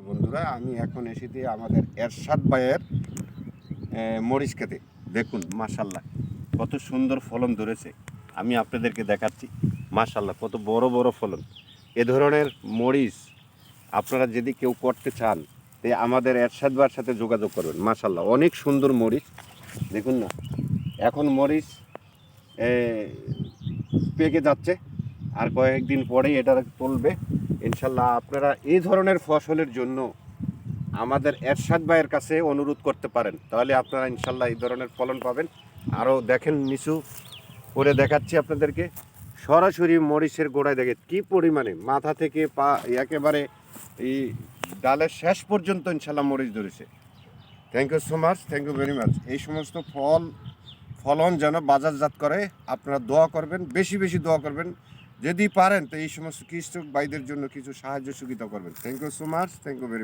বন্ধুরা, আমি এখন এসেছি আমাদের এরশাদ ভাইয়ের মরিচ খেতে। দেখুন মাশাল্লাহ কত সুন্দর ফলন ধরেছে। আমি আপনাদেরকে দেখাচ্ছি মাশাল্লাহ কত বড় বড় ফলন। এ ধরনের মরিচ আপনারা যদি কেউ করতে চান তো আমাদের এরশাদ ভাইয়ের সাথে যোগাযোগ করবেন। মাশাল্লাহ অনেক সুন্দর মরিচ। দেখুন না, এখন মরিচ পেকে যাচ্ছে, আর কয়েকদিন পরেই এটা তুলবে ইনশাল্লাহ। আপনারা এই ধরনের ফসলের জন্য আমাদের এরশাদ ভাইয়ের কাছে অনুরোধ করতে পারেন, তাহলে আপনারা ইনশাল্লাহ এই ধরনের ফলন পাবেন। আরও দেখেন, নিচু করে দেখাচ্ছি আপনাদেরকে। সরাসরি মরিচের গোড়ায় দেখে কি পরিমাণে মাথা থেকে পা একেবারে এই ডালের শেষ পর্যন্ত ইনশাল্লাহ মরিচ ধরেছে। Thank you so much, thank you very much. এই সমস্ত ফলন যেন বাজারজাত করে আপনারা দোয়া করবেন, বেশি বেশি দোয়া করবেন। যদি পারেন তো এই সমস্ত কৃষক ভাইদের জন্য কিছু সাহায্য সুবিধা করবেন। Thank you so much, thank you very much.